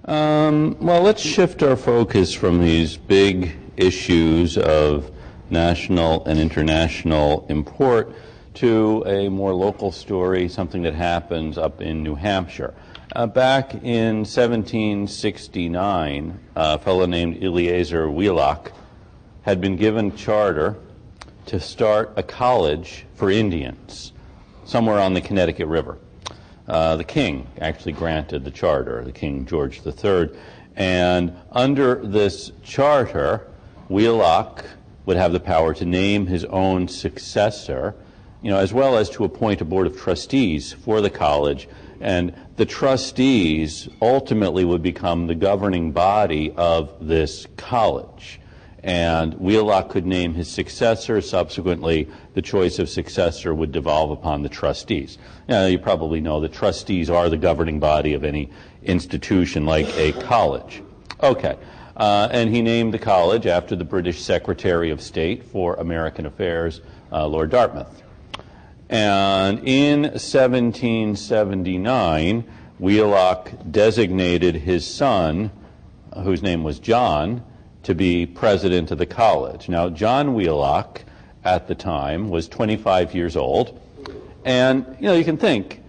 Well, let's shift our focus from these big issues of national and international import to a more local story, something that happens up in New Hampshire. Back in 1769, a fellow named Eleazar Wheelock had been given charter to start a college for Indians somewhere on the Connecticut River. The king actually granted the charter, the King George III, and under this charter, Wheelock would have the power to name his own successor, as well as to appoint a board of trustees for the college, and the trustees ultimately would become the governing body of this college. And Wheelock could name his successor. Subsequently, the choice of successor would devolve upon the trustees. You probably know that trustees are the governing body of any institution like a college. Okay. And he named the college after the British Secretary of State for American Affairs, Lord Dartmouth. And in 1779, Wheelock designated his son, whose name was John, to be president of the college. Now, John Wheelock, at the time, was 25 years old. And, you can think,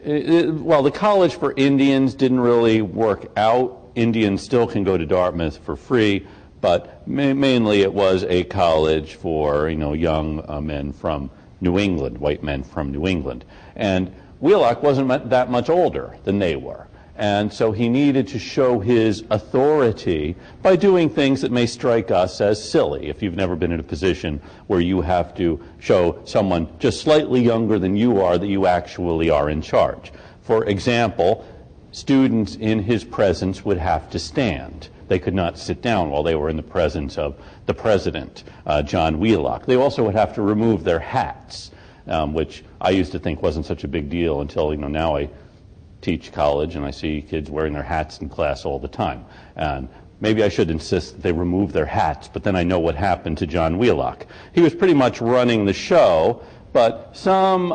well, the college for Indians didn't really work out. Indians still can go to Dartmouth for free, but mainly it was a college for, young men from New England, white men from New England. And Wheelock wasn't that much older than they were. And so he needed to show his authority by doing things that may strike us as silly. If you've never been in a position where you have to show someone just slightly younger than you are that you actually are in charge. For example, students in his presence would have to stand. They could not sit down while they were in the presence of the president, John Wheelock. They also would have to remove their hats, which I used to think wasn't such a big deal until, now I teach college and I see kids wearing their hats in class all the time. And maybe I should insist that they remove their hats, but then I know what happened to John Wheelock. He was pretty much running the show, but some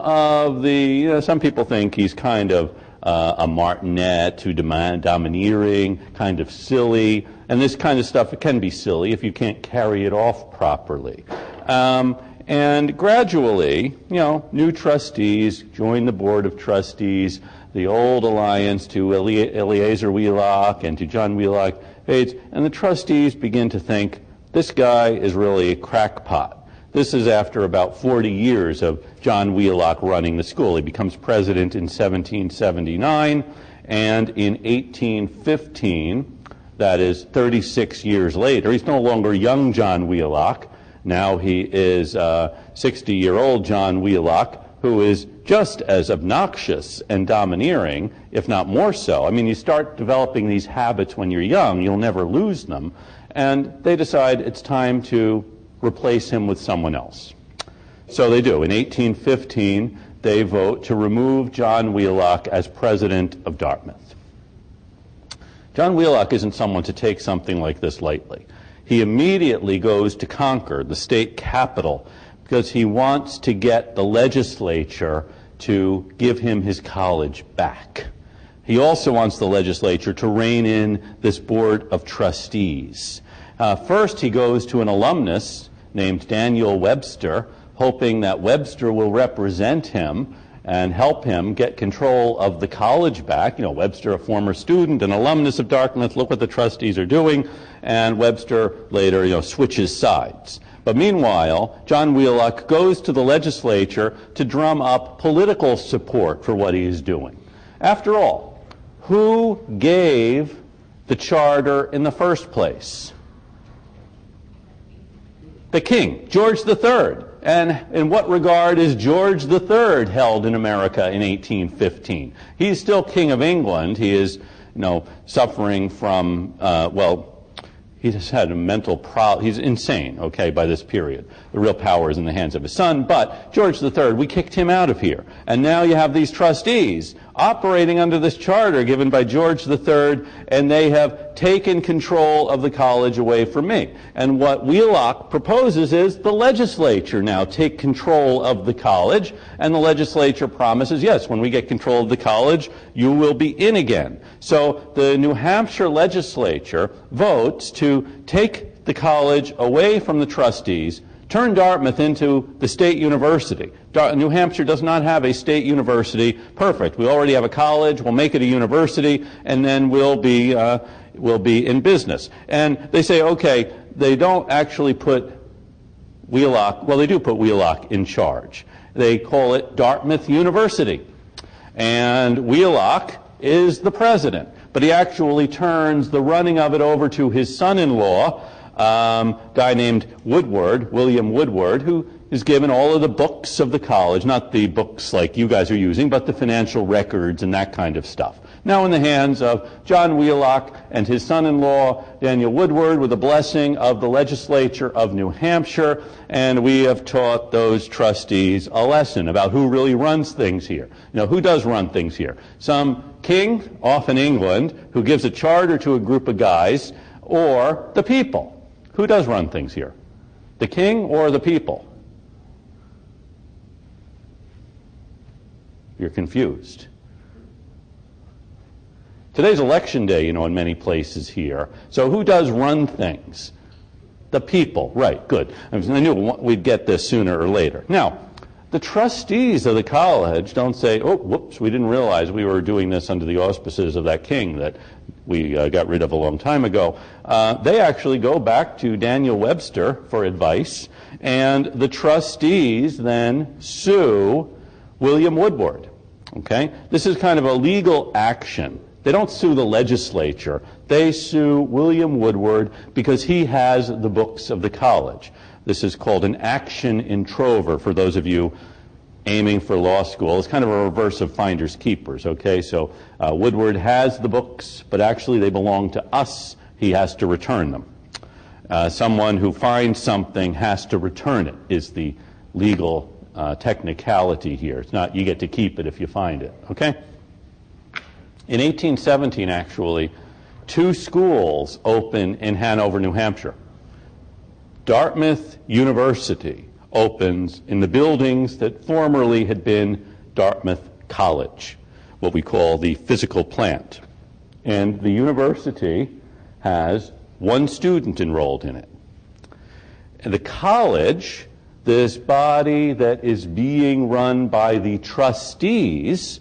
people think he's kind of a martinet, too domineering, kind of silly, and this kind of stuff, it can be silly if you can't carry it off properly. And gradually, new trustees join the board of trustees. The old alliance to Eleazar Wheelock and to John Wheelock fades, and the trustees begin to think, this guy is really a crackpot. This is after about 40 years of John Wheelock running the school. He becomes president in 1779, and in 1815, that is 36 years later, he's no longer young John Wheelock. Now he is 60-year-old John Wheelock, who is just as obnoxious and domineering, if not more so. I mean, you start developing these habits when you're young, you'll never lose them, and they decide it's time to replace him with someone else. So they do. In 1815, they vote to remove John Wheelock as president of Dartmouth. John Wheelock isn't someone to take something like this lightly. He immediately goes to Concord, the state capital, because he wants to get the legislature to give him his college back. He also wants the legislature to rein in this board of trustees. First, he goes to an alumnus named Daniel Webster, hoping that Webster will represent him and help him get control of the college back. Webster, a former student, an alumnus of Dartmouth, look what the trustees are doing, and Webster later, switches sides. But meanwhile, John Wheelock goes to the legislature to drum up political support for what he is doing. After all, who gave the charter in the first place? The king, George III. And in what regard is George III held in America in 1815? He's still King of England. He is, suffering from, he just had a mental problem. He's insane, by this period. The real power is in the hands of his son. But George III, we kicked him out of here. And now you have these trustees. operating under this charter given by George III, and they have taken control of the college away from me. And what Wheelock proposes is the legislature now take control of the college, and the legislature promises, yes, when we get control of the college, you will be in again. So the New Hampshire legislature votes to take the college away from the trustees, turn Dartmouth into the state university. New Hampshire does not have a state university. Perfect. We already have a college. We'll make it a university, and then we'll be in business. And they say, okay, they don't actually put Wheelock, well, they do put Wheelock in charge. They call it Dartmouth University. And Wheelock is the president, but he actually turns the running of it over to his son-in-law, guy named Woodward, William Woodward, who is given all of the books of the college, not the books like you guys are using, but the financial records and that kind of stuff. Now in the hands of John Wheelock and his son-in-law, Daniel Woodward, with the blessing of the legislature of New Hampshire, and we have taught those trustees a lesson about who really runs things here. You know, who does run things here? Some king, off in England, who gives a charter to a group of guys, or the people. Who does run things here? The king or the people? You're confused. Today's election day, you know, in many places here. So who does run things? The people. Right, good. I knew we'd get this sooner or later. Now, the trustees of the college don't say, oh, whoops, we didn't realize we were doing this under the auspices of that king that we got rid of a long time ago. They actually go back to Daniel Webster for advice, and the trustees then sue William Woodward. Okay? This is kind of a legal action. They don't sue the legislature. They sue William Woodward because he has the books of the college. This is called an action in trover for those of you aiming for law school. It's kind of a reverse of finders keepers, okay? So Woodward has the books, but actually they belong to us. He has to return them. Someone who finds something has to return it is the legal technicality here. It's not you get to keep it if you find it, okay? In 1817, actually, 2 schools open in Hanover, New Hampshire. Dartmouth University opens in the buildings that formerly had been Dartmouth College, what we call the physical plant. And the university has 1 student enrolled in it. And the college, this body that is being run by the trustees,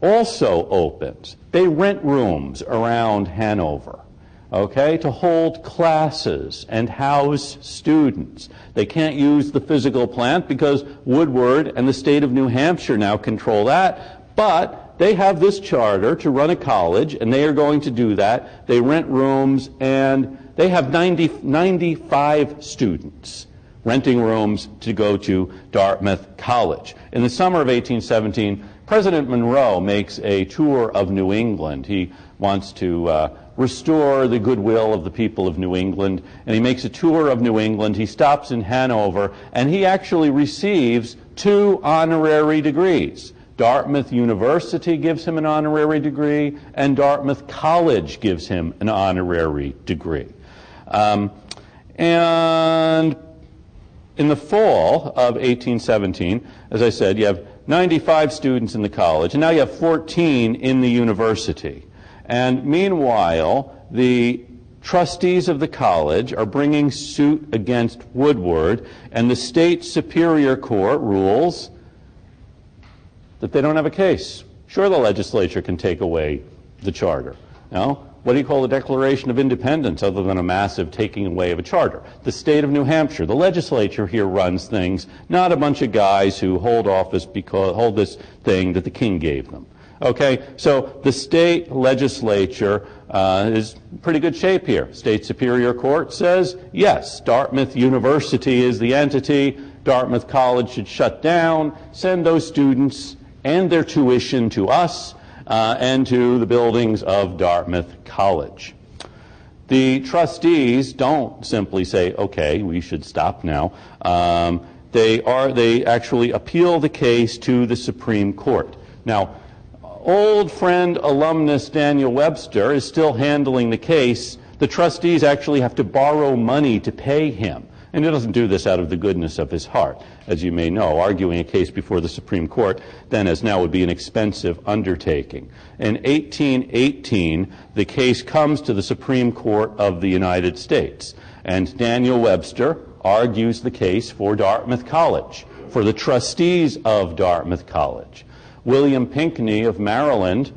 also opens. They rent rooms around Hanover, okay, to hold classes and house students. They can't use the physical plant because Woodward and the state of New Hampshire now control that, but they have this charter to run a college, and they are going to do that. They rent rooms, and they have 95 students renting rooms to go to Dartmouth College. In the summer of 1817, President Monroe makes a tour of New England. He wants to restore the goodwill of the people of New England, and he makes a tour of New England. He stops in Hanover, and he actually receives 2 honorary degrees. Dartmouth University gives him an honorary degree, and Dartmouth College gives him an honorary degree. And in the fall of 1817, as I said, you have 95 students in the college, and now you have 14 in the university. And meanwhile, the trustees of the college are bringing suit against Woodward, and the state superior court rules that they don't have a case. Sure, the legislature can take away the charter. No? What do you call the Declaration of Independence other than a massive taking away of a charter? The state of New Hampshire, the legislature here runs things, not a bunch of guys who hold office because hold this thing that the king gave them. Okay, so the state legislature is in pretty good shape here. State Superior Court says, yes, Dartmouth University is the entity. Dartmouth College should shut down, send those students and their tuition to us, and to the buildings of Dartmouth College. The trustees don't simply say, okay, we should stop now. They actually appeal the case to the Supreme Court. Now, old friend alumnus Daniel Webster is still handling the case. The trustees actually have to borrow money to pay him. And he doesn't do this out of the goodness of his heart. As you may know, arguing a case before the Supreme Court then as now would be an expensive undertaking. In 1818, the case comes to the Supreme Court of the United States. And Daniel Webster argues the case for Dartmouth College, for the trustees of Dartmouth College. William Pinckney of Maryland,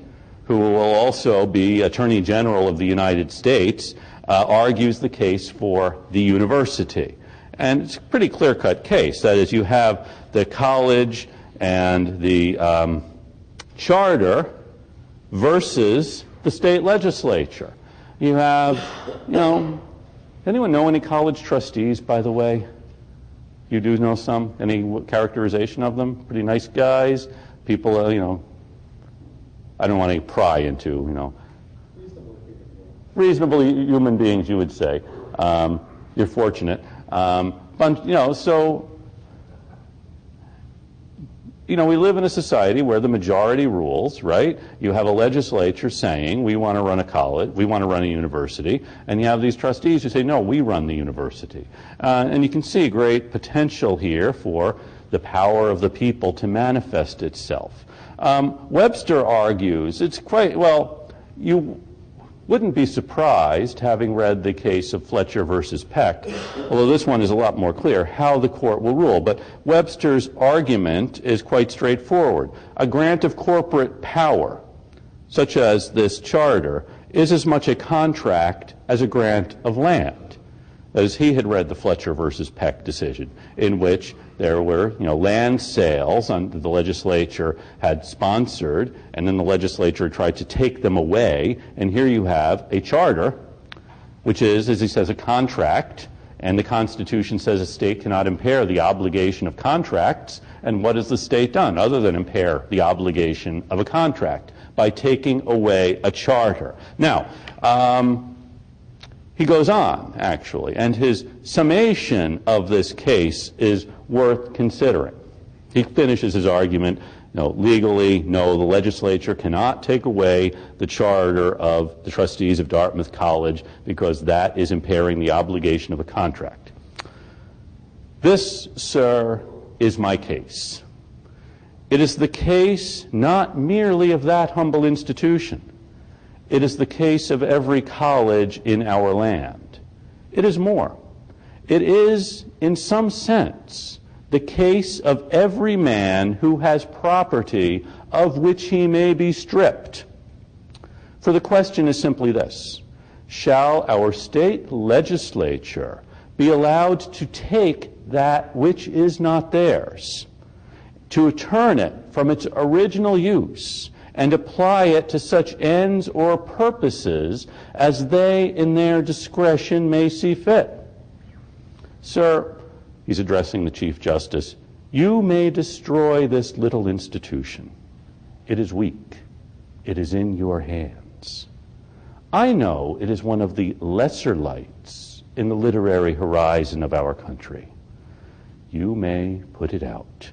who will also be Attorney General of the United States, argues the case for the university. And it's a pretty clear-cut case. That is, you have the college and the charter versus the state legislature. You have, anyone know any college trustees, by the way? You do know some? Any characterization of them? Pretty nice guys? People, I don't want to pry into, reasonable human beings, you would say. You're fortunate. We live in a society where the majority rules, right? You have a legislature saying, we want to run a college, we want to run a university, and you have these trustees who say, no, we run the university. And you can see great potential here for the power of the people to manifest itself. Webster argues, it's quite, well, you wouldn't be surprised, having read the case of Fletcher versus Peck, although this one is a lot more clear, how the court will rule. But Webster's argument is quite straightforward. A grant of corporate power, such as this charter, is as much a contract as a grant of land. As he had read the Fletcher versus Peck decision, in which there were, land sales the legislature had sponsored, and then the legislature tried to take them away. And here you have a charter, which is, as he says, a contract, and the Constitution says a state cannot impair the obligation of contracts. And what has the state done other than impair the obligation of a contract? By taking away a charter. Now, he goes on, actually, and his summation of this case is worth considering. He finishes his argument, legally, no, the legislature cannot take away the charter of the trustees of Dartmouth College because that is impairing the obligation of a contract. This, sir, is my case. It is the case not merely of that humble institution. It is the case of every college in our land. It is more. It is, in some sense, the case of every man who has property of which he may be stripped. For the question is simply this: shall our state legislature be allowed to take that which is not theirs, to turn it from its original use, and apply it to such ends or purposes as they in their discretion may see fit? Sir, he's addressing the Chief Justice, you may destroy this little institution. It is weak. It is in your hands. I know it is one of the lesser lights in the literary horizon of our country. You may put it out.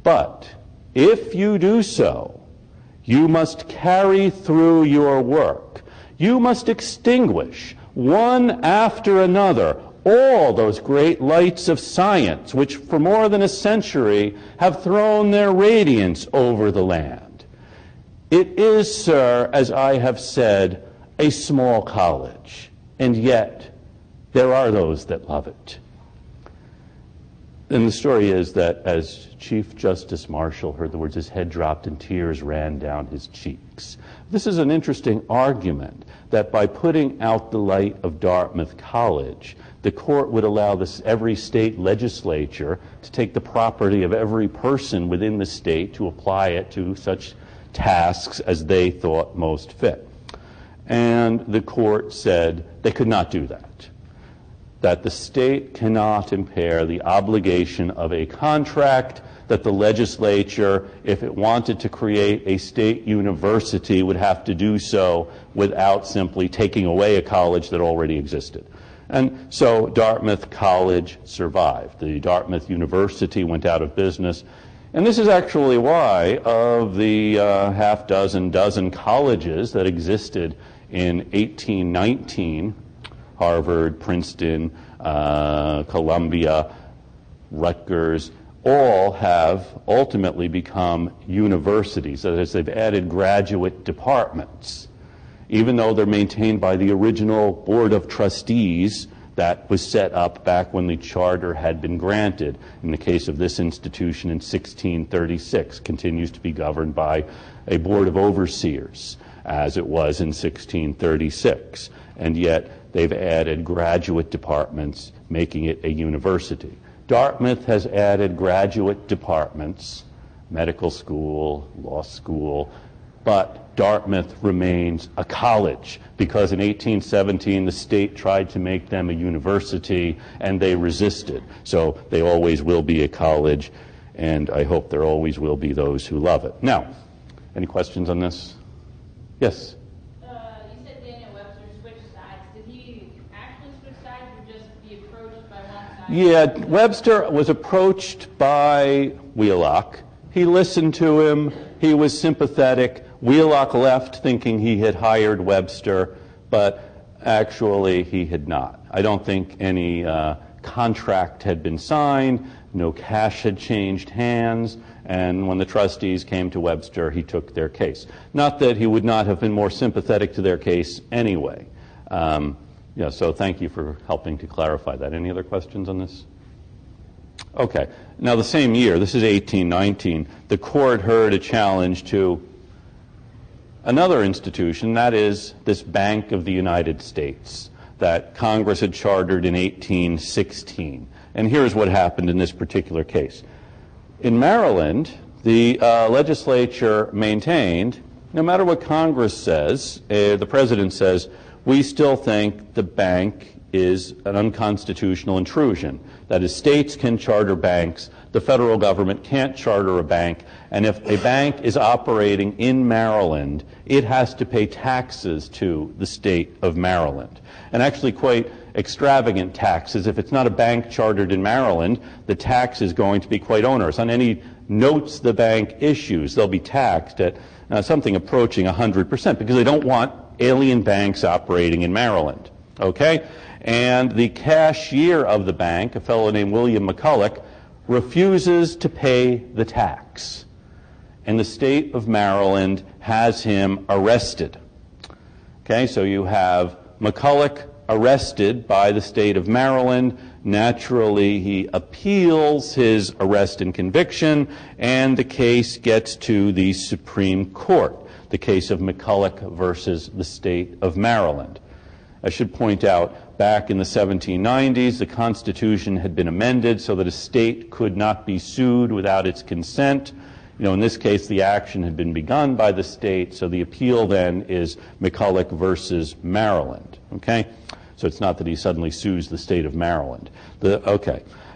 But if you do so, you must carry through your work. You must extinguish, one after another, all those great lights of science which for more than a century have thrown their radiance over the land. It is, sir, as I have said, a small college, and yet there are those that love it. And the story is that as Chief Justice Marshall heard the words, his head dropped and tears ran down his cheeks. This is an interesting argument, that by putting out the light of Dartmouth College, the court would allow every state legislature to take the property of every person within the state to apply it to such tasks as they thought most fit. And the court said they could not do that. That the state cannot impair the obligation of a contract, that the legislature, if it wanted to create a state university, would have to do so without simply taking away a college that already existed. And so Dartmouth College survived. The Dartmouth University went out of business. And this is actually why of the dozen colleges that existed in 1819, Harvard, Princeton, Columbia, Rutgers, all have ultimately become universities. That is, they've added graduate departments, even though they're maintained by the original Board of Trustees that was set up back when the charter had been granted. In the case of this institution in 1636, continues to be governed by a Board of Overseers, as it was in 1636. And yet they've added graduate departments, making it a university. Dartmouth has added graduate departments, medical school, law school, but Dartmouth remains a college because in 1817 the state tried to make them a university and they resisted. So they always will be a college, and I hope there always will be those who love it. Now, any questions on this? Yes? You said Daniel Webster switched sides. Did he actually switch sides or just be approached by one side? Yeah, Webster was approached by Wheelock. He listened to him. He was sympathetic. Wheelock left thinking he had hired Webster, but actually he had not. I don't think any contract had been signed, no cash had changed hands, and when the trustees came to Webster, he took their case. Not that he would not have been more sympathetic to their case anyway. So thank you for helping to clarify that. Any other questions on this? Okay. Now, the same year, this is 1819, the court heard a challenge to another institution, that is this Bank of the United States that Congress had chartered in 1816. And here's what happened in this particular case. In Maryland, the legislature maintained, no matter what Congress says, the president says, we still think the bank is an unconstitutional intrusion. That is, states can charter banks, the federal government can't charter a bank, and if a bank is operating in Maryland, it has to pay taxes to the state of Maryland. And actually quite extravagant taxes. If it's not a bank chartered in Maryland, the tax is going to be quite onerous. On any notes the bank issues, they'll be taxed at something approaching 100% because they don't want alien banks operating in Maryland. Okay? And the cashier of the bank, a fellow named William McCullough, refuses to pay the tax. And the state of Maryland has him arrested. Okay, so you have McCullough arrested by the state of Maryland. Naturally, he appeals his arrest and conviction, and the case gets to the Supreme Court, the case of McCullough versus the state of Maryland. I should point out, back in the 1790s, the Constitution had been amended so that a state could not be sued without its consent. In this case, the action had been begun by the state, so the appeal then is McCullough versus Maryland. Okay? So it's not that he suddenly sues the state of Maryland.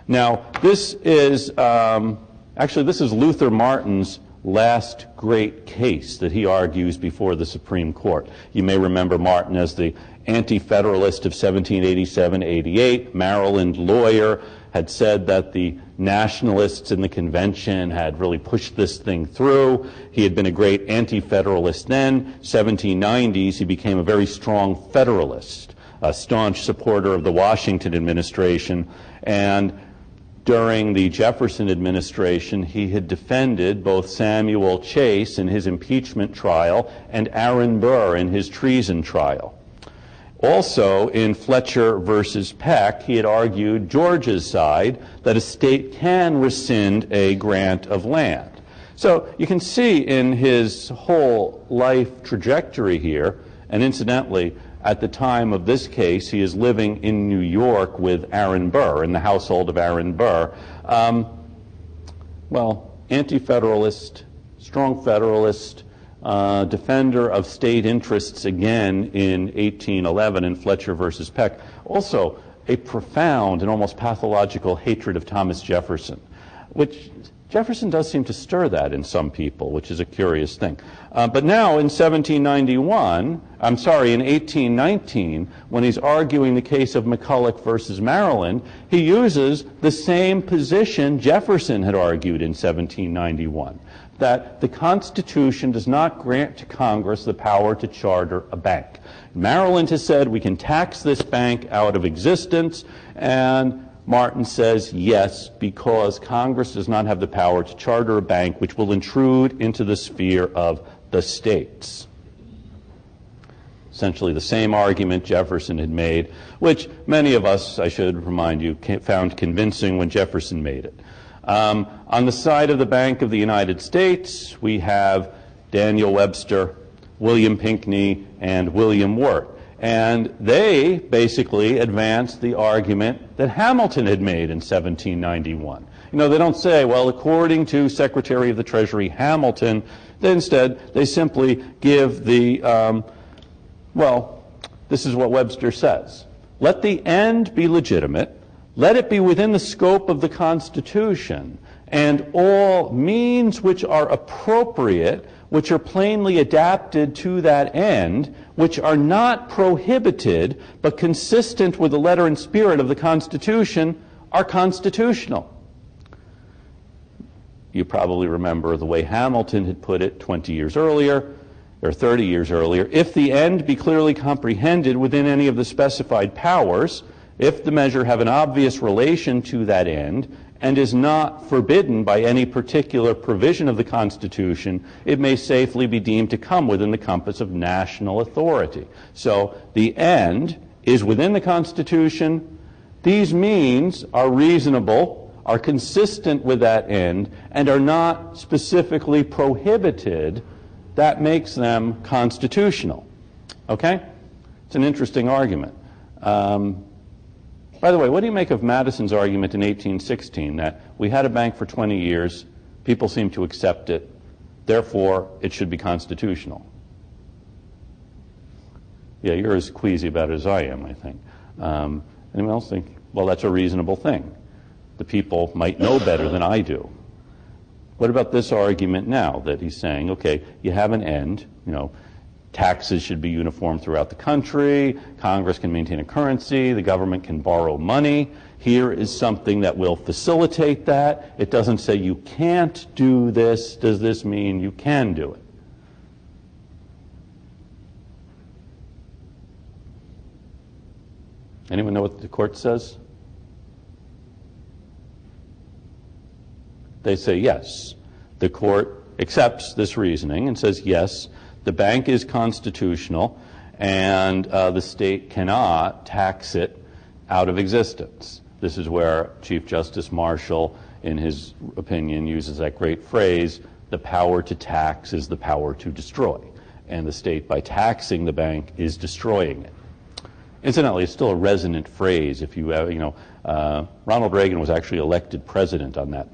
Now, this is Luther Martin's last great case that he argues before the Supreme Court. You may remember Martin as the anti-federalist of 1787-88, Maryland lawyer, had said that the nationalists in the convention had really pushed this thing through. He had been a great anti-federalist then. 1790s, he became a very strong federalist, a staunch supporter of the Washington administration, and during the Jefferson administration, he had defended both Samuel Chase in his impeachment trial and Aaron Burr in his treason trial. Also, in Fletcher versus Peck, he had argued Georgia's side that a state can rescind a grant of land. So you can see in his whole life trajectory here, and incidentally, at the time of this case, he is living in New York with Aaron Burr, in the household of Aaron Burr. Anti-federalist, strong federalist, defender of state interests again in 1811 in Fletcher versus Peck. Also, a profound and almost pathological hatred of Thomas Jefferson, which Jefferson does seem to stir that in some people, which is a curious thing. But now in 1819, when he's arguing the case of McCullough versus Maryland, he uses the same position Jefferson had argued in 1791, that the Constitution does not grant to Congress the power to charter a bank. Maryland has said we can tax this bank out of existence, and Martin says yes, because Congress does not have the power to charter a bank which will intrude into the sphere of the states. Essentially the same argument Jefferson had made, which many of us, I should remind you, found convincing when Jefferson made it. On the side of the Bank of the United States, we have Daniel Webster, William Pinckney, and William Wirt. And they basically advanced the argument that Hamilton had made in 1791. You know, they don't say, well, according to Secretary of the Treasury Hamilton, instead they simply give the, well, this is what Webster says. Let the end be legitimate, let it be within the scope of the Constitution, and all means which are appropriate, which are plainly adapted to that end, which are not prohibited, but consistent with the letter and spirit of the Constitution, are constitutional. You probably remember the way Hamilton had put it 20 years earlier, or 30 years earlier. If the end be clearly comprehended within any of the specified powers, if the measure have an obvious relation to that end, and is not forbidden by any particular provision of the Constitution, it may safely be deemed to come within the compass of national authority. So the end is within the Constitution. These means are reasonable, are consistent with that end, and are not specifically prohibited. That makes them constitutional. Okay? It's an interesting argument. By the way, what do you make of Madison's argument in 1816 that we had a bank for 20 years, people seem to accept it, therefore it should be constitutional? Yeah, you're as queasy about it as I am, I think. Anyone else think, well, that's a reasonable thing? The people might know better than I do. What about this argument now that he's saying, okay, you have an end, you know, taxes should be uniform throughout the country, Congress can maintain a currency, the government can borrow money. Here is something that will facilitate that. It doesn't say you can't do this. Does this mean you can do it? Anyone know what the court says? They say yes. The court accepts this reasoning and says yes, the bank is constitutional, and the state cannot tax it out of existence. This is where Chief Justice Marshall, in his opinion, uses that great phrase, the power to tax is the power to destroy. And the state, by taxing the bank, is destroying it. Incidentally, it's still a resonant phrase. If you Ronald Reagan was actually elected president on that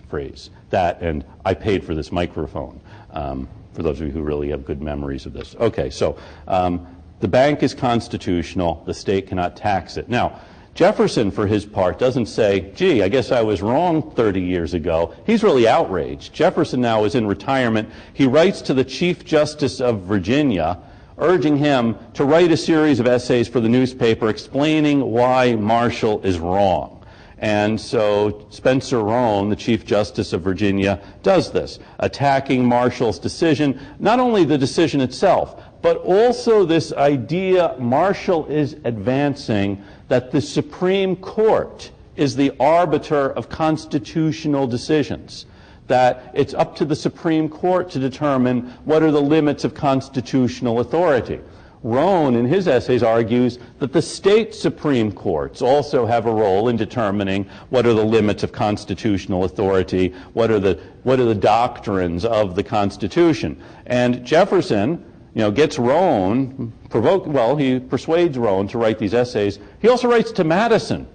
phrase. That, and I paid for this microphone. For those of you who really have good memories of this. Okay, so the bank is constitutional, the state cannot tax it. Now, Jefferson, for his part, doesn't say, gee, I guess I was wrong 30 years ago. He's really outraged. Jefferson now is in retirement. He writes to the Chief Justice of Virginia, urging him to write a series of essays for the newspaper explaining why Marshall is wrong. And so Spencer Roane, the Chief Justice of Virginia, does this, attacking Marshall's decision, not only the decision itself, but also this idea Marshall is advancing that the Supreme Court is the arbiter of constitutional decisions, that it's up to the Supreme Court to determine what are the limits of constitutional authority. Roane, in his essays, argues that the state Supreme Courts also have a role in determining what are the limits of constitutional authority, what are the doctrines of the Constitution. And Jefferson, gets Roane, he persuades Roane to write these essays. He also writes to Madison,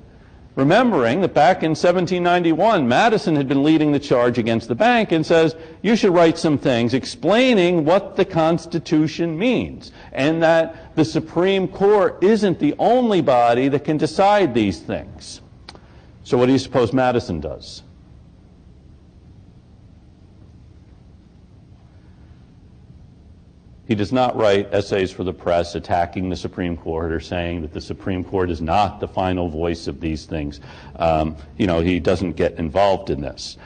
remembering that back in 1791, Madison had been leading the charge against the bank and says, you should write some things explaining what the Constitution means, and that the Supreme Court isn't the only body that can decide these things. So what do you suppose Madison does? He does not write essays for the press attacking the Supreme Court or saying that the Supreme Court is not the final voice of these things. He doesn't get involved in this.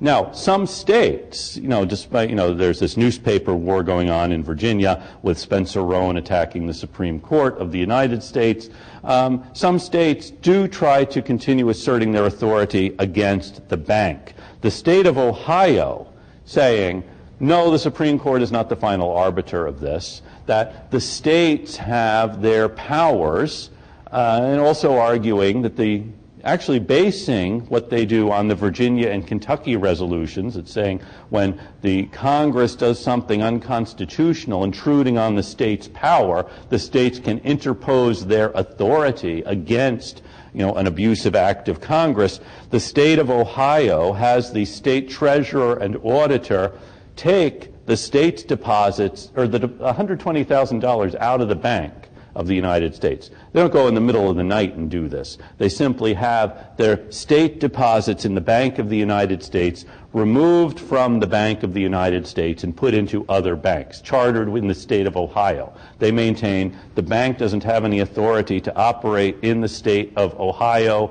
Now, some states, despite, there's this newspaper war going on in Virginia with Spencer Rowan attacking the Supreme Court of the United States. Some states do try to continue asserting their authority against the bank. The state of Ohio saying, no, the Supreme Court is not the final arbiter of this, that the states have their powers, and also arguing that actually basing what they do on the Virginia and Kentucky resolutions. It's saying when the Congress does something unconstitutional, intruding on the state's power, the states can interpose their authority against an abusive act of Congress. The state of Ohio has the state treasurer and auditor take the state's deposits, or the $120,000 out of the bank of the United States. They don't go in the middle of the night and do this. They simply have their state deposits in the Bank of the United States removed from the Bank of the United States and put into other banks, chartered in the state of Ohio. They maintain the bank doesn't have any authority to operate in the state of Ohio,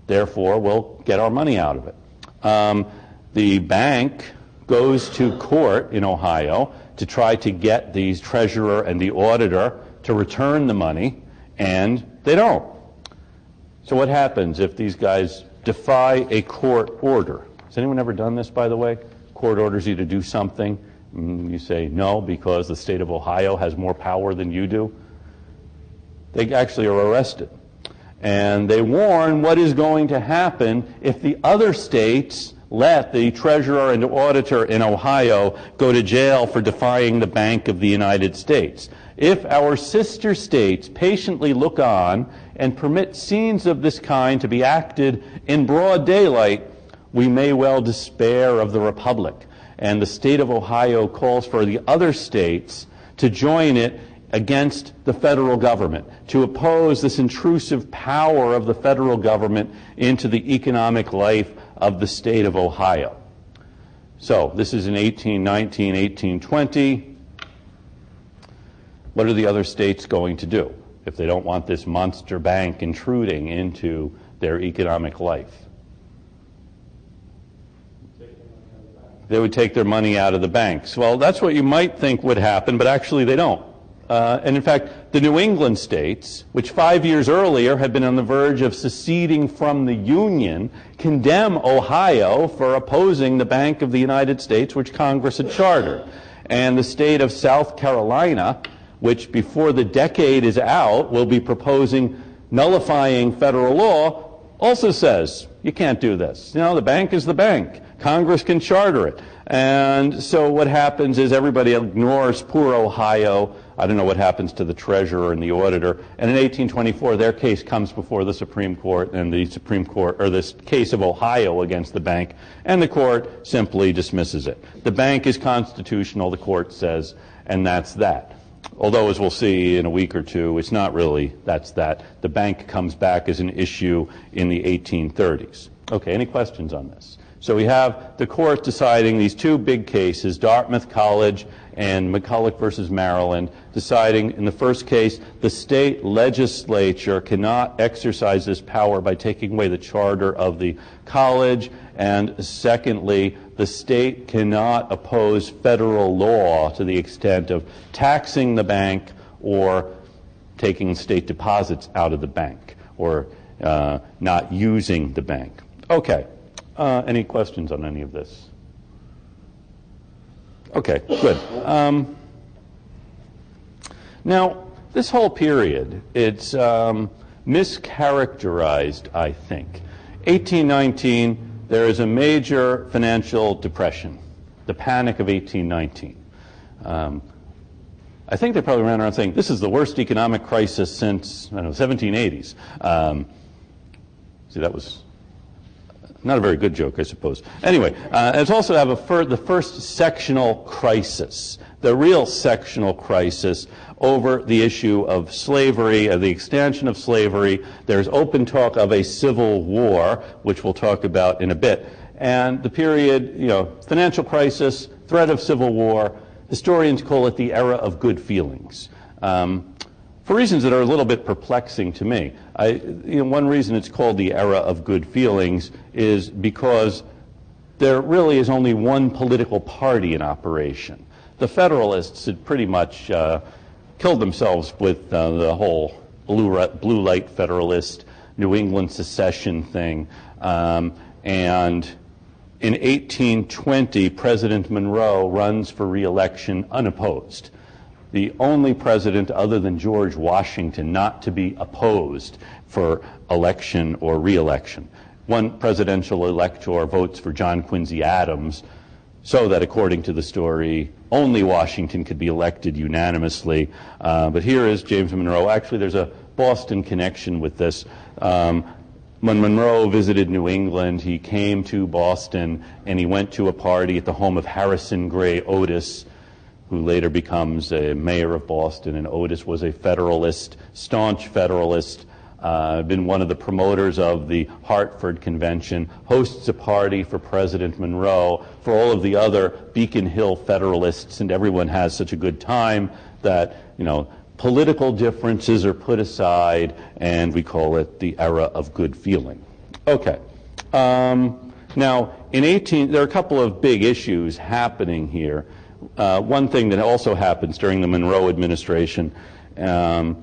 therefore we'll get our money out of it. The bank goes to court in Ohio to try to get the treasurer and the auditor to return the money, and they don't. So what happens if these guys defy a court order? Has anyone ever done this, by the way? Court orders you to do something, and you say no because the state of Ohio has more power than you do. They actually are arrested. And they warn what is going to happen if the other states let the treasurer and auditor in Ohio go to jail for defying the Bank of the United States. If our sister states patiently look on and permit scenes of this kind to be acted in broad daylight, we may well despair of the Republic. And the state of Ohio calls for the other states to join it against the federal government, to oppose this intrusive power of the federal government into the economic life of the state of Ohio. So this is in 1819, 1820. What are the other states going to do if they don't want this monster bank intruding into their economic life? They would take their money out of the banks. Well, that's what you might think would happen, but actually they don't. And in fact, the New England states, which 5 years earlier had been on the verge of seceding from the Union, condemn Ohio for opposing the Bank of the United States, which Congress had chartered. And the state of South Carolina, which before the decade is out will be proposing nullifying federal law, also says, you can't do this. The bank is the bank. Congress can charter it. And so what happens is everybody ignores poor Ohio. I don't know what happens to the treasurer and the auditor. And in 1824, their case comes before the Supreme Court, and the Supreme Court, or this case of Ohio against the bank, and the court simply dismisses it. The bank is constitutional, the court says, and that's that. Although, as we'll see in a week or two, it's not really that's that. The bank comes back as an issue in the 1830s. Okay, any questions on this? So we have the court deciding these two big cases, Dartmouth College and McCullough versus Maryland, deciding in the first case the state legislature cannot exercise this power by taking away the charter of the college, and secondly, the state cannot oppose federal law to the extent of taxing the bank or taking state deposits out of the bank or not using the bank. Okay. Any questions on any of this? Okay, good. Now, this whole period, it's mischaracterized, I think. 1819, there is a major financial depression, the Panic of 1819. I think they probably ran around saying, this is the worst economic crisis since, 1780s. See, that was not a very good joke, I suppose. Anyway, it's also have the first sectional crisis, the real sectional crisis over the issue of slavery, the extension of slavery. There's open talk of a civil war, which we'll talk about in a bit. And the period, financial crisis, threat of civil war, historians call it the era of good feelings. For reasons that are a little bit perplexing to me. One reason it's called the era of good feelings is because there really is only one political party in operation. The Federalists had pretty much killed themselves with the whole blue light Federalist, New England secession thing. And in 1820, President Monroe runs for re-election unopposed. The only president other than George Washington not to be opposed for election or re-election. One presidential elector votes for John Quincy Adams so that, according to the story, only Washington could be elected unanimously. But here is James Monroe. Actually, there's a Boston connection with this. When Monroe visited New England, he came to Boston and he went to a party at the home of Harrison Gray Otis, who later becomes a mayor of Boston, and Otis was a Federalist, staunch Federalist, been one of the promoters of the Hartford Convention, hosts a party for President Monroe, for all of the other Beacon Hill Federalists, and everyone has such a good time that, political differences are put aside, and we call it the era of good feeling. Okay. Now, there are a couple of big issues happening here. One thing that also happens during the Monroe administration, and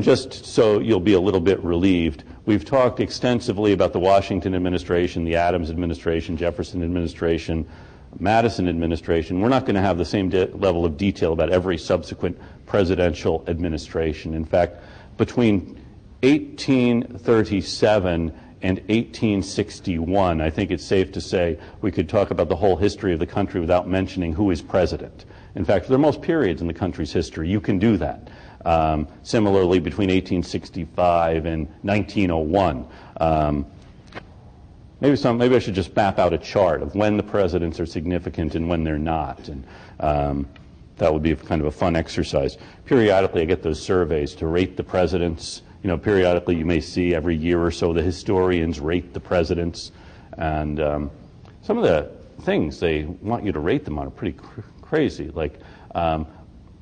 just so you'll be a little bit relieved, we've talked extensively about the Washington administration, the Adams administration, Jefferson administration, Madison administration. We're not going to have the same level of detail about every subsequent presidential administration. In fact, between 1837 and 1861, I think it's safe to say we could talk about the whole history of the country without mentioning who is president. In fact, there are most periods in the country's history you can do that. Similarly, between 1865 and 1901. Maybe I should just map out a chart of when the presidents are significant and when they're not. And that would be kind of a fun exercise. Periodically, I get those surveys to rate the presidents. Periodically you may see every year or so the historians rate the presidents, and some of the things they want you to rate them on are pretty crazy. Like,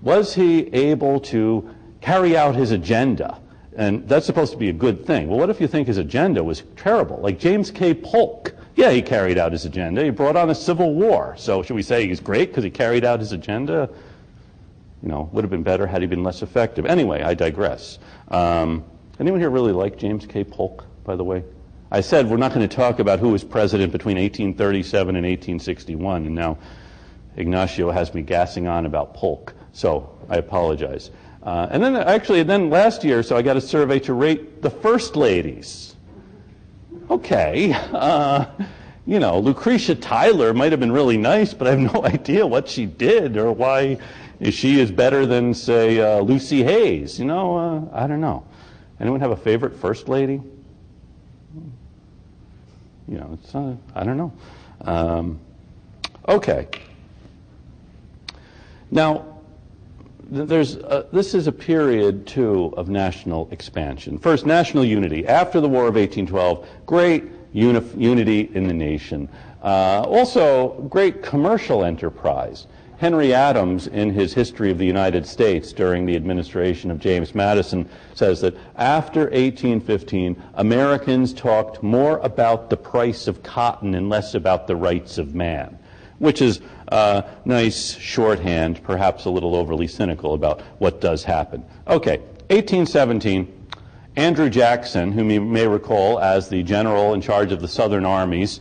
was he able to carry out his agenda? And that's supposed to be a good thing. Well, what if you think his agenda was terrible? Like James K. Polk. Yeah, he carried out his agenda. He brought on a civil war. So should we say he's great because he carried out his agenda? Would have been better had he been less effective. Anyway, I digress. Anyone here really like James K. Polk, by the way? I said we're not going to talk about who was president between 1837 and 1861, and now Ignacio has me gassing on about Polk, so I apologize. And then last year, so I got a survey to rate the first ladies. Okay, Lucretia Tyler might have been really nice, but I have no idea what she did or why she is better than, say, Lucy Hayes. I don't know. Anyone have a favorite first lady? I don't know. Okay. Now, this is a period, too, of national expansion. First, national unity. After the War of 1812, great unity in the nation. Also, great commercial enterprise. Henry Adams, in his History of the United States during the administration of James Madison, says that after 1815, Americans talked more about the price of cotton and less about the rights of man, which is nice shorthand, perhaps a little overly cynical about what does happen. Okay, 1817, Andrew Jackson, whom you may recall as the general in charge of the Southern armies,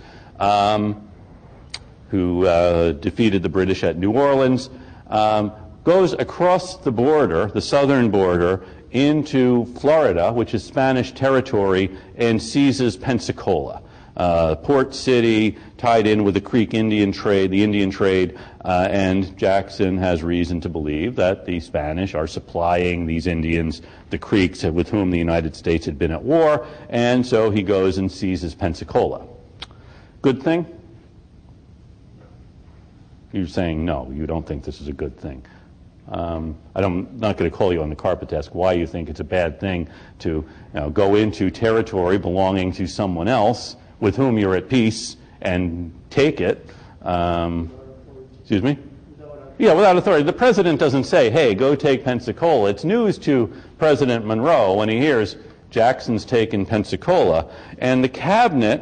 who defeated the British at New Orleans, goes across the border, the southern border, into Florida, which is Spanish territory, and seizes Pensacola. Port city, tied in with the Creek Indian trade, and Jackson has reason to believe that the Spanish are supplying these Indians, the Creeks with whom the United States had been at war, and so he goes and seizes Pensacola. Good thing? You're saying no, you don't think this is a good thing. I'm not going to call you on the carpet to ask why you think it's a bad thing to go into territory belonging to someone else with whom you're at peace and take it. Excuse me? Yeah, without authority. The president doesn't say, hey, go take Pensacola. It's news to President Monroe when he hears Jackson's taken Pensacola. And the cabinet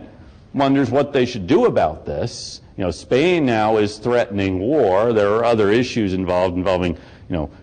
wonders what they should do about this. Spain now is threatening war. There are other issues involving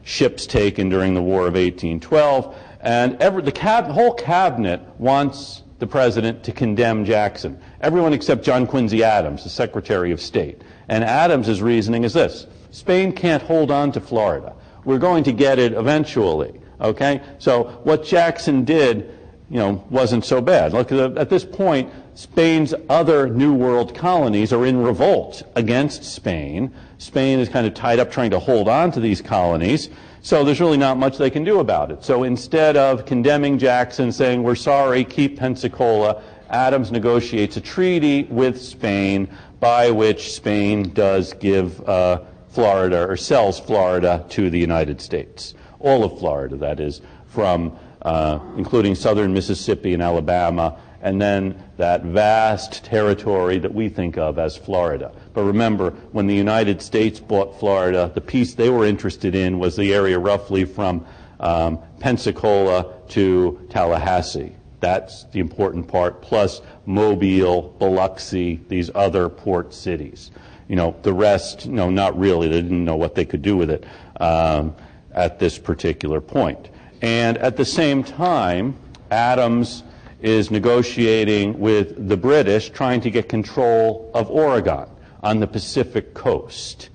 ships taken during the War of 1812. And the whole cabinet wants the president to condemn Jackson. Everyone except John Quincy Adams, the Secretary of State. And Adams's reasoning is this: Spain can't hold on to Florida. We're going to get it eventually. Okay? So what Jackson did, wasn't so bad. Look, at this point, Spain's other New World colonies are in revolt against Spain. Spain is kind of tied up trying to hold on to these colonies. So there's really not much they can do about it. So instead of condemning Jackson, saying, we're sorry, keep Pensacola, Adams negotiates a treaty with Spain by which Spain does give Florida, or sells Florida to the United States. All of Florida, that is, from including southern Mississippi and Alabama, and then that vast territory that we think of as Florida. But remember, when the United States bought Florida, the piece they were interested in was the area roughly from Pensacola to Tallahassee. That's the important part, plus Mobile, Biloxi, these other port cities. The rest, not really. They didn't know what they could do with it at this particular point. And at the same time, Adams is negotiating with the British, trying to get control of Oregon on the Pacific coast,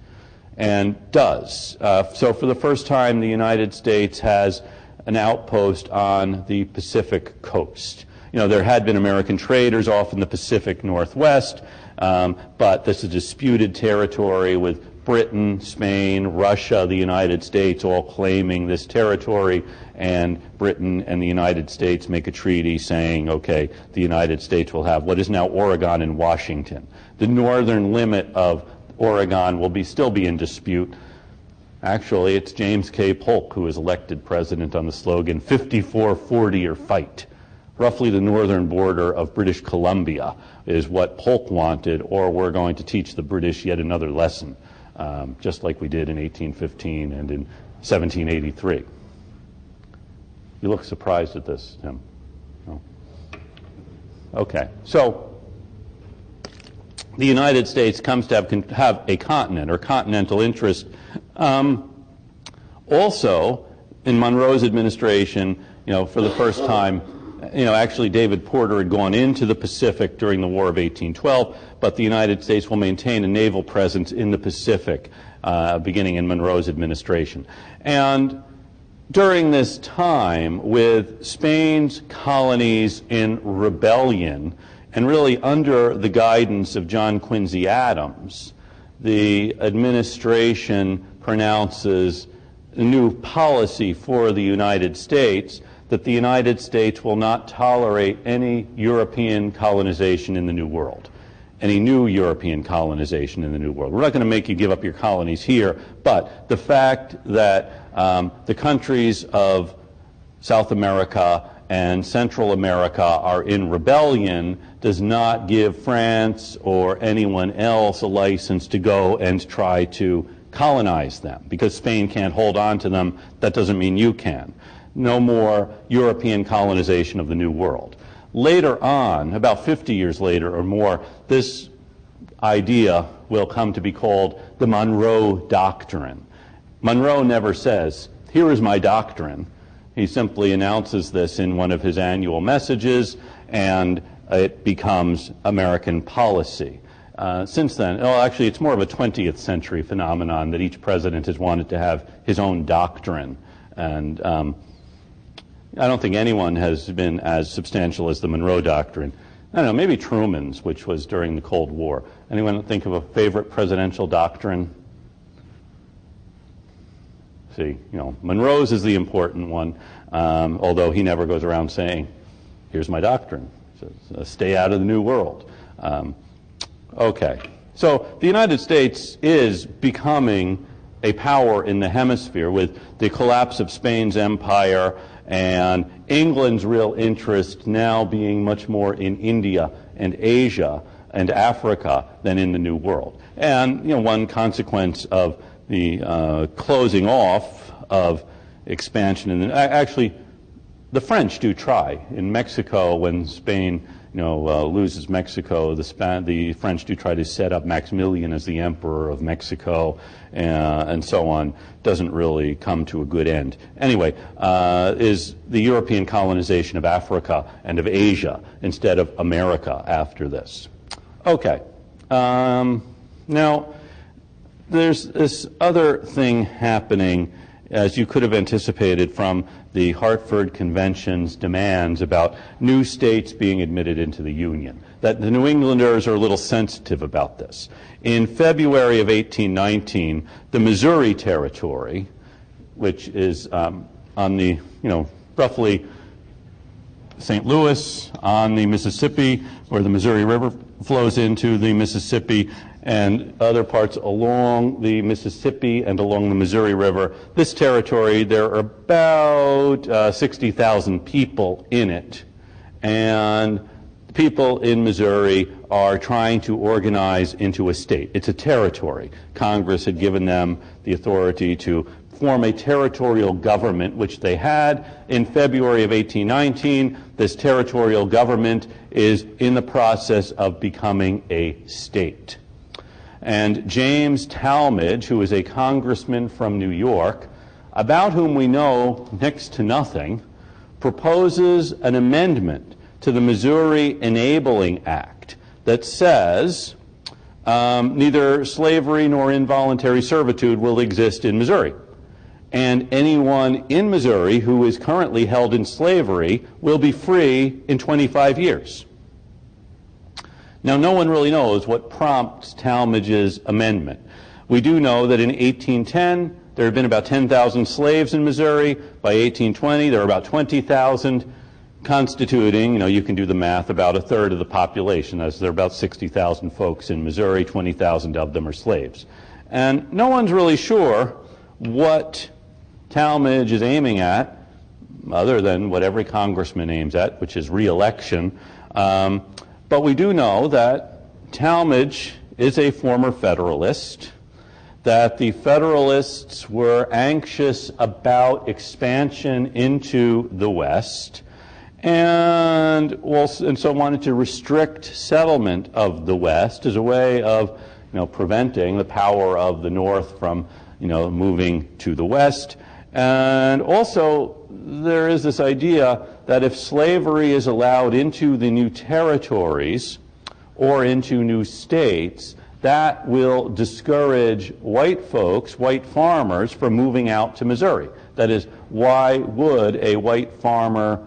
and does. So for the first time, the United States has an outpost on the Pacific coast. There had been American traders off in the Pacific Northwest, but this is disputed territory with Britain, Spain, Russia, the United States all claiming this territory, and Britain and the United States make a treaty saying, okay, the United States will have what is now Oregon and Washington. The northern limit of Oregon will still be in dispute. Actually, it's James K. Polk who was elected president on the slogan 54-40 or fight. Roughly the northern border of British Columbia is what Polk wanted, or we're going to teach the British yet another lesson, just like we did in 1815 and in 1783. You look surprised at this, Tim. No? Okay, so the United States comes to have a continent or continental interest. Also, in Monroe's administration, for the first time, actually David Porter had gone into the Pacific during the War of 1812, but the United States will maintain a naval presence in the Pacific beginning in Monroe's administration. And during this time, with Spain's colonies in rebellion, and really under the guidance of John Quincy Adams, the administration pronounces a new policy for the United States that the United States will not tolerate any European colonization in the New World, any new European colonization in the New World. We're not going to make you give up your colonies here, but the fact that the countries of South America and Central America are in rebellion does not give France or anyone else a license to go and try to colonize them. Because Spain can't hold on to them, that doesn't mean you can. No more European colonization of the New World. Later on, about 50 years later or more, this idea will come to be called the Monroe Doctrine. Monroe never says, here is my doctrine. He simply announces this in one of his annual messages, and it becomes American policy. Since then, actually it's more of a 20th century phenomenon that each president has wanted to have his own doctrine. And I don't think anyone has been as substantial as the Monroe Doctrine. I don't know, maybe Truman's, which was during the Cold War. Anyone think of a favorite presidential doctrine? See, Monroe's is the important one, although he never goes around saying, here's my doctrine. So, stay out of the New World. Okay, so the United States is becoming a power in the hemisphere with the collapse of Spain's empire and England's real interest now being much more in India and Asia and Africa than in the New World. And one consequence of closing off of expansion. And actually, the French do try. In Mexico, when Spain loses Mexico, the French do try to set up Maximilian as the emperor of Mexico, and so on. Doesn't really come to a good end. Anyway, is the European colonization of Africa and of Asia instead of America after this. Okay. Now, there's this other thing happening, as you could have anticipated from the Hartford Convention's demands about new states being admitted into the Union, that the New Englanders are a little sensitive about this. In February of 1819, the Missouri Territory, which is on the, roughly St. Louis on the Mississippi, where the Missouri River flows into the Mississippi, and other parts along the Mississippi and along the Missouri River. This territory, there are about 60,000 people in it, and people in Missouri are trying to organize into a state. It's a territory. Congress had given them the authority to form a territorial government, which they had. In February of 1819, this territorial government is in the process of becoming a state. And James Talmadge, who is a congressman from New York, about whom we know next to nothing, proposes an amendment to the Missouri Enabling Act that says neither slavery nor involuntary servitude will exist in Missouri. And anyone in Missouri who is currently held in slavery will be free in 25 years. Now, no one really knows what prompts Talmadge's amendment. We do know that in 1810, there had been about 10,000 slaves in Missouri. By 1820, there were about 20,000, constituting, you can do the math, about a third of the population, as there are about 60,000 folks in Missouri, 20,000 of them are slaves. And no one's really sure what Talmadge is aiming at, other than what every congressman aims at, which is re-election. But we do know that Talmadge is a former Federalist, that the Federalists were anxious about expansion into the West, and so wanted to restrict settlement of the West as a way of preventing the power of the North from moving to the West. And also, there is this idea that if slavery is allowed into the new territories or into new states, that will discourage white folks, white farmers, from moving out to Missouri. That is, why would a white farmer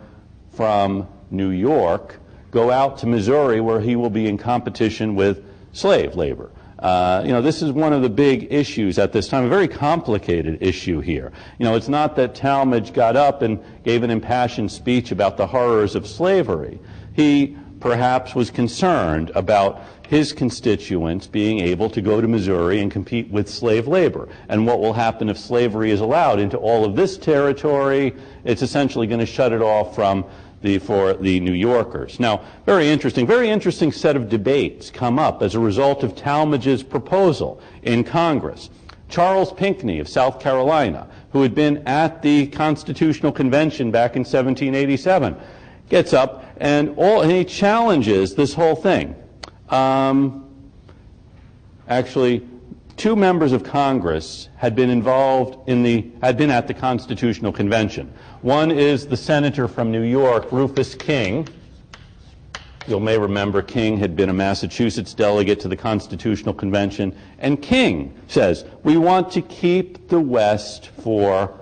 from New York go out to Missouri where he will be in competition with slave labor? This is one of the big issues at this time, a very complicated issue here. It's not that Talmadge got up and gave an impassioned speech about the horrors of slavery. He perhaps was concerned about his constituents being able to go to Missouri and compete with slave labor. And what will happen if slavery is allowed into all of this territory? It's essentially going to shut it off for the New Yorkers. Now, very interesting set of debates come up as a result of Talmadge's proposal in Congress. Charles Pinckney of South Carolina, who had been at the Constitutional Convention back in 1787, gets up and he challenges this whole thing. Actually, two members of Congress had been at the Constitutional Convention. One is the senator from New York, Rufus King. You may remember King had been a Massachusetts delegate to the Constitutional Convention. And King says, we want to keep the West for,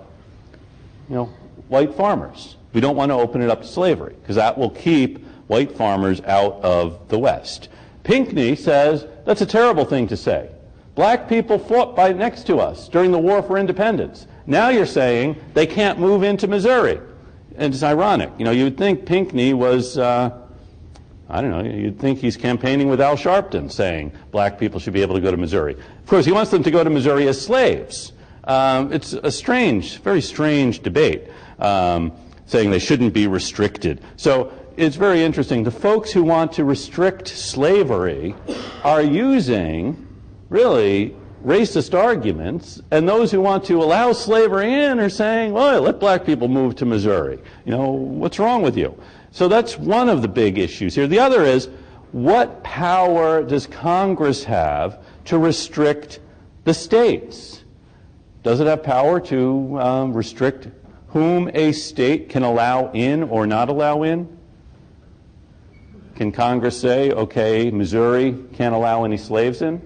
white farmers. We don't want to open it up to slavery, because that will keep white farmers out of the West. Pinckney says, that's a terrible thing to say. Black people fought next to us during the War for Independence. Now you're saying they can't move into Missouri. And it's ironic. You'd think Pinckney was, you'd think he's campaigning with Al Sharpton saying black people should be able to go to Missouri. Of course, he wants them to go to Missouri as slaves. It's a very strange debate, saying they shouldn't be restricted. So it's very interesting. The folks who want to restrict slavery are using really racist arguments, and those who want to allow slavery in are saying, well, let black people move to Missouri. What's wrong with you? So that's one of the big issues here. The other is, what power does Congress have to restrict the states? Does it have power to restrict whom a state can allow in or not allow in? Can Congress say, okay, Missouri can't allow any slaves in?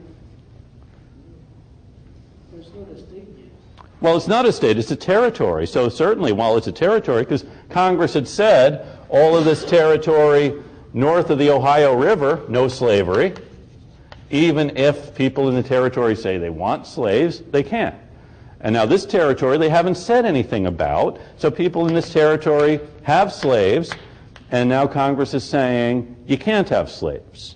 It's not a state yet. Well, it's not a state, it's a territory. So certainly, while it's a territory, because Congress had said all of this territory north of the Ohio River, no slavery. Even if people in the territory say they want slaves, they can't. And now this territory they haven't said anything about, so people in this territory have slaves, and now Congress is saying you can't have slaves.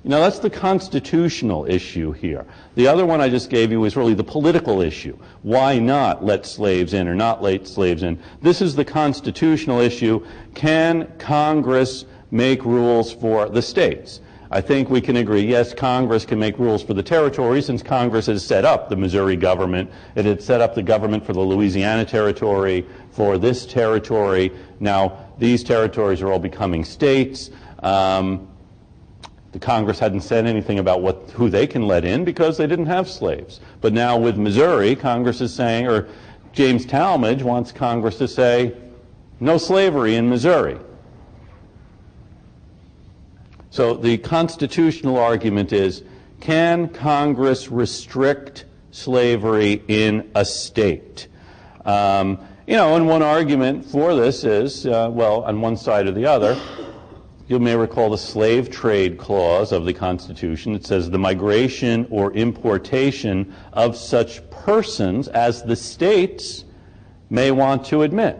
That's the constitutional issue here. The other one I just gave you is really the political issue. Why not let slaves in or not let slaves in? This is the constitutional issue. Can Congress make rules for the states? I think we can agree, yes, Congress can make rules for the territories, since Congress has set up the Missouri government. It had set up the government for the Louisiana territory, for this territory. Now, these territories are all becoming states. The Congress hadn't said anything about who they can let in because they didn't have slaves. But now with Missouri, Congress is saying, or James Talmadge wants Congress to say, no slavery in Missouri. So the constitutional argument is, can Congress restrict slavery in a state? And one argument for this is, on one side or the other, you may recall the slave trade clause of the Constitution. It says the migration or importation of such persons as the states may want to admit.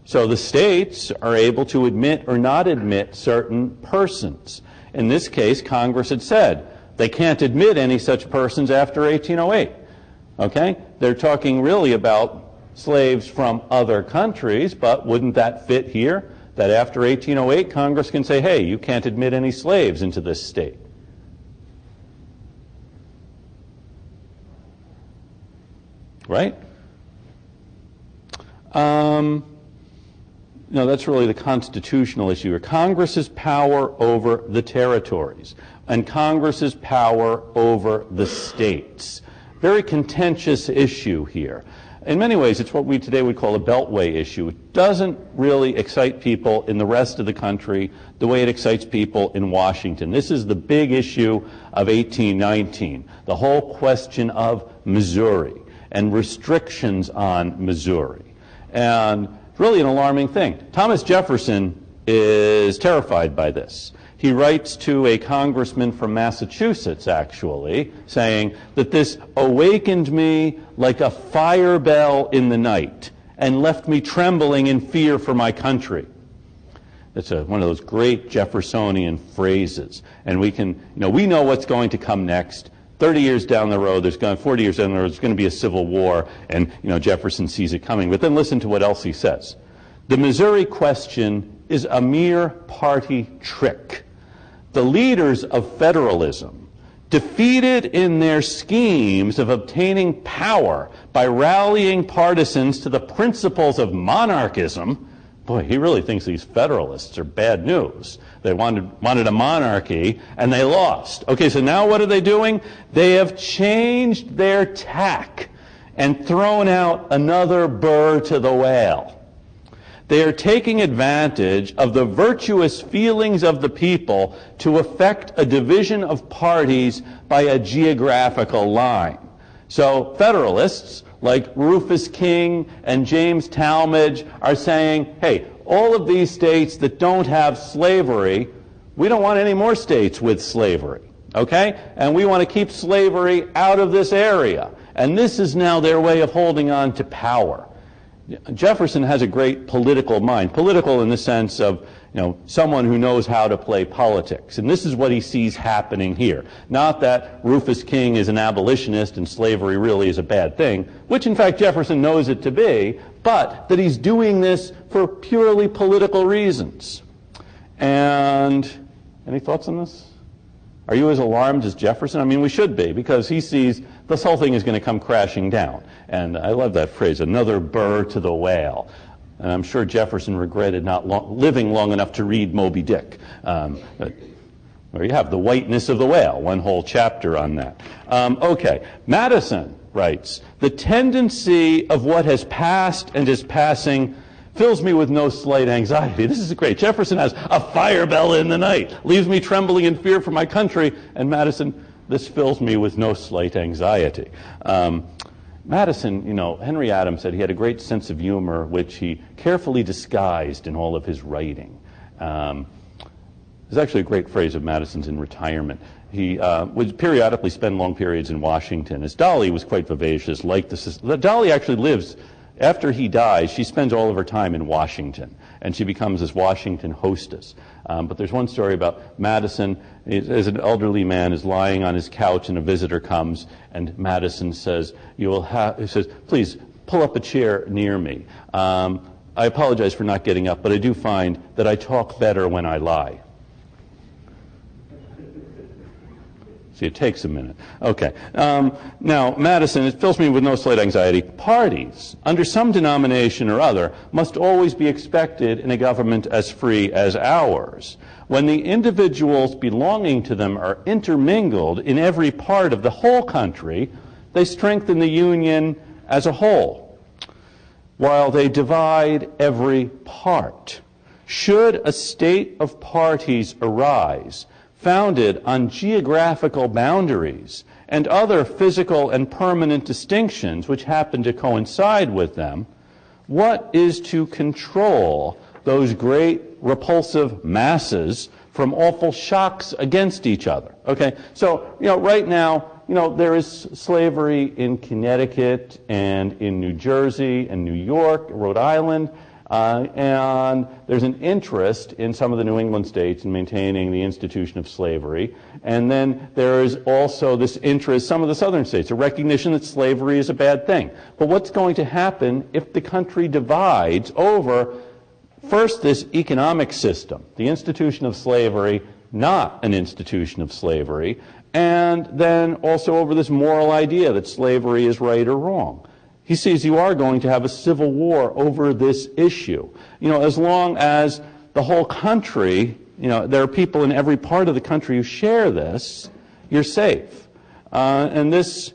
So the states are able to admit or not admit certain persons. In this case, Congress had said they can't admit any such persons after 1808. Okay? They're talking really about slaves from other countries, but wouldn't that fit here? That after 1808, Congress can say, hey, you can't admit any slaves into this state. Right? No, that's really the constitutional issue here. Congress's power over the territories and Congress's power over the states. Very contentious issue here. In many ways, it's what we today would call a beltway issue. It doesn't really excite people in the rest of the country the way it excites people in Washington. This is the big issue of 1819, the whole question of Missouri and restrictions on Missouri. And it's really an alarming thing. Thomas Jefferson is terrified by this. He writes to a congressman from Massachusetts, actually, saying that this awakened me like a fire bell in the night and left me trembling in fear for my country. That's one of those great Jeffersonian phrases. And we know what's going to come next. 30 years down the road, 40 years down the road, there's going to be a civil war, and Jefferson sees it coming. But then listen to what else he says. The Missouri question is a mere party trick. The leaders of federalism, defeated in their schemes of obtaining power by rallying partisans to the principles of monarchism, boy, he really thinks these federalists are bad news. They wanted a monarchy, and they lost. Okay, so now what are they doing? They have changed their tack and thrown out another burr to the whale. They are taking advantage of the virtuous feelings of the people to effect a division of parties by a geographical line. So Federalists like Rufus King and James Talmadge are saying, hey, all of these states that don't have slavery, we don't want any more states with slavery, okay? And we want to keep slavery out of this area. And this is now their way of holding on to power. Jefferson has a great political mind, political in the sense of someone who knows how to play politics. And this is what he sees happening here. Not that Rufus King is an abolitionist and slavery really is a bad thing, which in fact Jefferson knows it to be, but that he's doing this for purely political reasons. And any thoughts on this? Are you as alarmed as Jefferson? I mean, we should be, because he sees this whole thing is going to come crashing down. And I love that phrase, another burr to the whale. And I'm sure Jefferson regretted not living long enough to read Moby Dick. Where you have the whiteness of the whale, one whole chapter on that. Okay, Madison writes, the tendency of what has passed and is passing fills me with no slight anxiety. This is great. Jefferson has a fire bell in the night, leaves me trembling in fear for my country, and Madison, this fills me with no slight anxiety. Madison, Henry Adams said he had a great sense of humor, which he carefully disguised in all of his writing. There's actually a great phrase of Madison's in retirement. He would periodically spend long periods in Washington. His Dolly was quite vivacious, like Dolly actually lives, after he dies, she spends all of her time in Washington, and she becomes this Washington hostess. But there's one story about Madison, as an elderly man, is lying on his couch, and a visitor comes, and Madison says, he says, please pull up a chair near me. I apologize for not getting up, but I do find that I talk better when I lie. See, it takes a minute. Okay. Now, Madison, it fills me with no slight anxiety. Parties, under some denomination or other, must always be expected in a government as free as ours. When the individuals belonging to them are intermingled in every part of the whole country, they strengthen the Union as a whole, while they divide every part. Should a state of parties arise, founded on geographical boundaries and other physical and permanent distinctions which happen to coincide with them, what is to control those great repulsive masses from awful shocks against each other? Okay, so, right now, there is slavery in Connecticut and in New Jersey and New York, Rhode Island, and there's an interest in some of the New England states in maintaining the institution of slavery. And then there is also this interest, some of the southern states, a recognition that slavery is a bad thing. But what's going to happen if the country divides over, first, this economic system, the institution of slavery, not an institution of slavery, and then also over this moral idea that slavery is right or wrong? He sees you are going to have a civil war over this issue. As long as the whole country, there are people in every part of the country who share this, you're safe. And this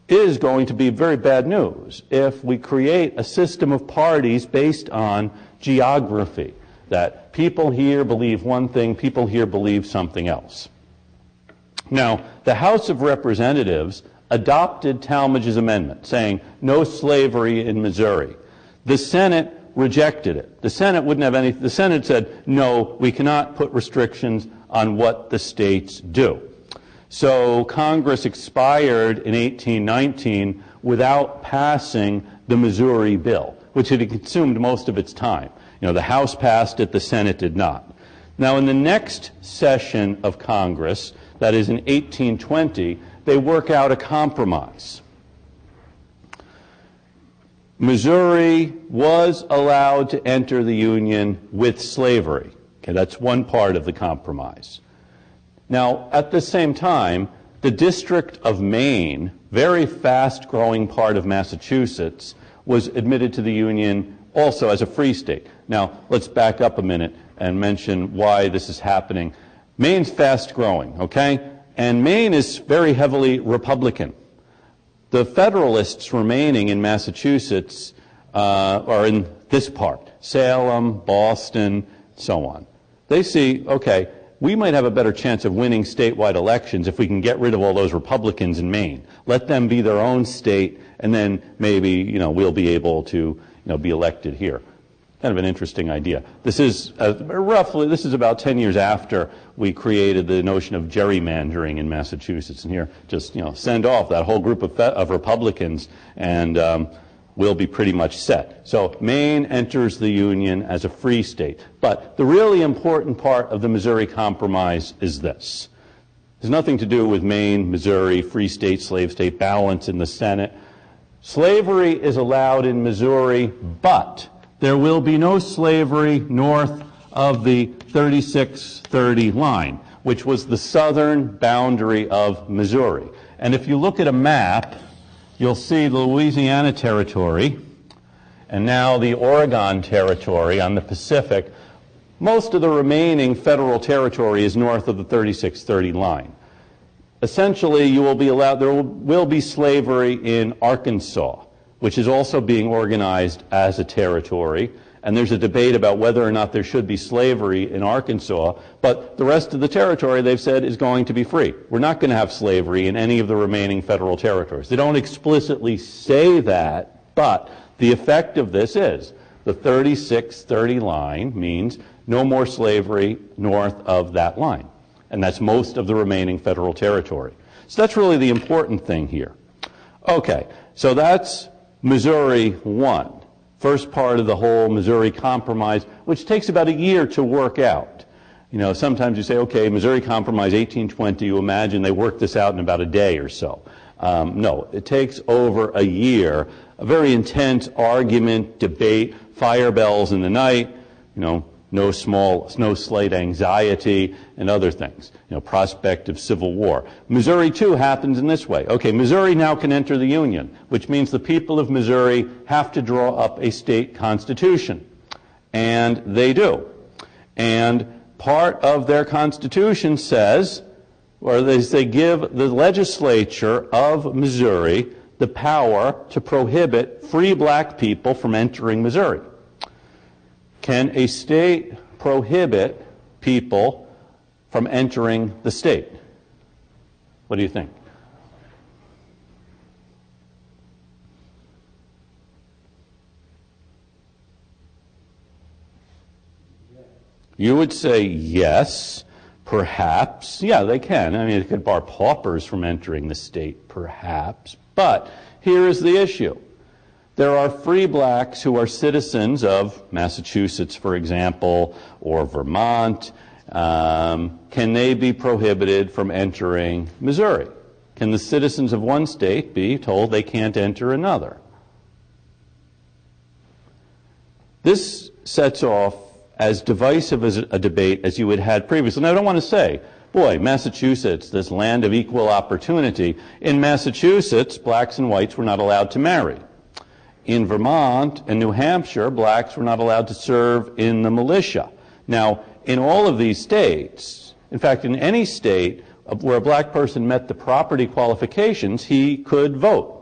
is going to be very bad news if we create a system of parties based on geography, that people here believe one thing, people here believe something else. Now, the House of Representatives adopted Talmadge's amendment, saying no slavery in Missouri. The Senate rejected it. The Senate wouldn't have any. The Senate said, no, we cannot put restrictions on what the states do. So Congress expired in 1819 without passing the Missouri bill, which had consumed most of its time. The House passed it, the Senate did not. Now, in the next session of Congress, that is in 1820, they work out a compromise. Missouri was allowed to enter the Union with slavery. Okay, that's one part of the compromise. Now, at the same time, the District of Maine, very fast-growing part of Massachusetts, was admitted to the Union also as a free state. Now, let's back up a minute and mention why this is happening. Maine's fast-growing, okay? And Maine is very heavily Republican. The Federalists remaining in Massachusetts are in this part, Salem, Boston, so on. They see, okay, we might have a better chance of winning statewide elections if we can get rid of all those Republicans in Maine. Let them be their own state, and then maybe, we'll be able to, be elected here. Kind of an interesting idea. This is about 10 years after we created the notion of gerrymandering in Massachusetts. And here, just, send off that whole group of Republicans, and we'll be pretty much set. So Maine enters the Union as a free state. But the really important part of the Missouri Compromise is this. It has nothing to do with Maine, Missouri, free state, slave state, balance in the Senate. Slavery is allowed in Missouri, but there will be no slavery north of the 3630 line. which was the southern boundary of Missouri. And if you look at a map, you'll see the Louisiana Territory and now the Oregon Territory on the Pacific. Most of the remaining federal territory is north of the 3630 line. Essentially, there will be slavery in Arkansas, which is also being organized as a territory. And there's a debate about whether or not there should be slavery in Arkansas. But the rest of the territory, they've said, is going to be free. We're not going to have slavery in any of the remaining federal territories. They don't explicitly say that, but the effect of this is the 3630 line means no more slavery north of that line. And that's most of the remaining federal territory. So that's really the important thing here. Okay, so that's Missouri 1. First part of the whole Missouri Compromise, which takes about a year to work out. You know, sometimes you say, okay, Missouri Compromise, 1820, you imagine they worked this out in about a day or so. No, it takes over a year, a very intense argument, debate, fire bells in the night, you know, no slight anxiety, and other things. You know, prospect of civil war. Missouri, too, happens in this way. Okay, Missouri now can enter the Union, which means the people of Missouri have to draw up a state constitution. And they do. And part of their constitution says, or they give the legislature of Missouri the power to prohibit free black people from entering Missouri. Can a state prohibit people from entering the state? What do you think? You would say yes, perhaps. Yeah, they can. I mean, it could bar paupers from entering the state, perhaps. But here is the issue. There are free blacks who are citizens of Massachusetts, for example, or Vermont. Can they be prohibited from entering Missouri? Can the citizens of one state be told they can't enter another? This sets off as divisive as a debate as you had had previously. And I don't want to say, boy, Massachusetts, this land of equal opportunity. In Massachusetts, blacks and whites were not allowed to marry. In Vermont and New Hampshire, blacks were not allowed to serve in the militia. Now, in all of these states, in fact, in any state where a black person met the property qualifications, he could vote.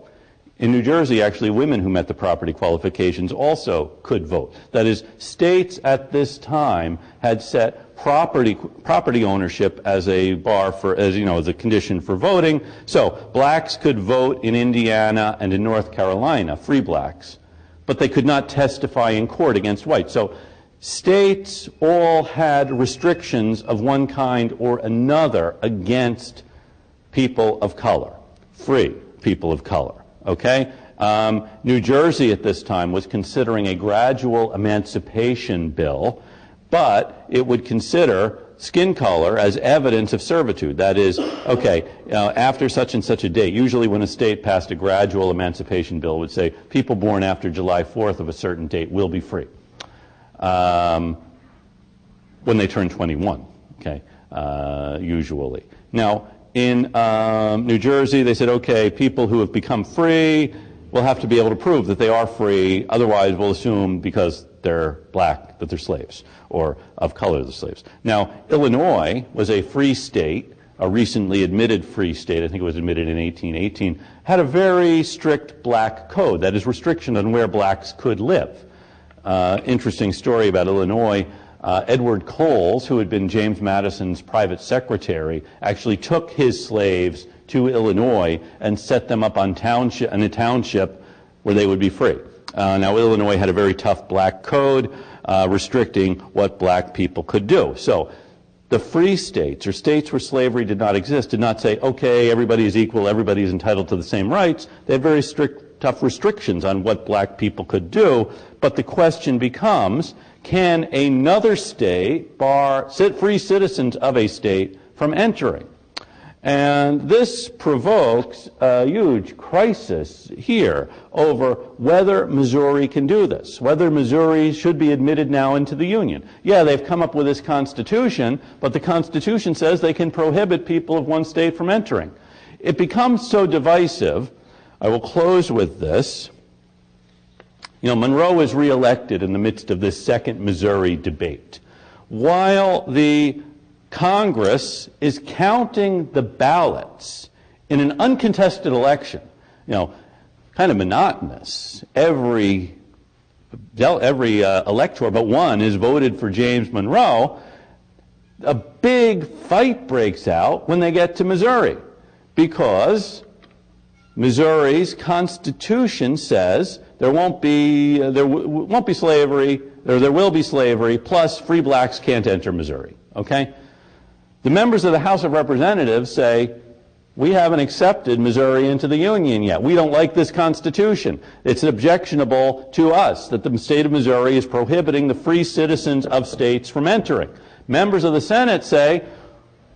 In New Jersey, actually, women who met the property qualifications also could vote. That is, states at this time had set property ownership as a bar for, as a condition for voting. So blacks could vote in Indiana and in North Carolina, free blacks, but they could not testify in court against whites. So states all had restrictions of one kind or another against people of color, free people of color. Okay? New Jersey at this time was considering a gradual emancipation bill, but it would consider skin color as evidence of servitude. That is, okay, after such and such a date, usually when a state passed a gradual emancipation bill, it would say people born after July 4th of a certain date will be free when they turn 21, okay, usually. Now, in New Jersey, they said, okay, people who have become free will have to be able to prove that they are free. Otherwise, we'll assume because they're black that they're slaves, or of color they're slaves. Now, Illinois was a free state, a recently admitted free state. I think it was admitted in 1818, had a very strict black code. That is, restriction on where blacks could live. Interesting story about Illinois. Edward Coles, who had been James Madison's private secretary, actually took his slaves to Illinois and set them up in a township where they would be free. Now, Illinois had a very tough black code restricting what black people could do. So the free states, or states where slavery did not exist, did not say, okay, everybody is equal, everybody is entitled to the same rights. They had very strict, tough restrictions on what black people could do. But the question becomes, can another state bar free citizens of a state from entering? And this provokes a huge crisis here over whether Missouri can do this, whether Missouri should be admitted now into the Union. Yeah, they've come up with this Constitution, but the Constitution says they can prohibit people of one state from entering. It becomes so divisive. I will close with this. You know, Monroe was reelected in the midst of this second Missouri debate. While the Congress is counting the ballots in an uncontested election, you know, kind of monotonous. Every elector but one is voted for James Monroe. A big fight breaks out when they get to Missouri, because Missouri's Constitution says there won't be slavery, or there will be slavery, plus free blacks can't enter Missouri. Okay? The members of the House of Representatives say, we haven't accepted Missouri into the Union yet. We don't like this Constitution. It's objectionable to us that the state of Missouri is prohibiting the free citizens of states from entering. Members of the Senate say,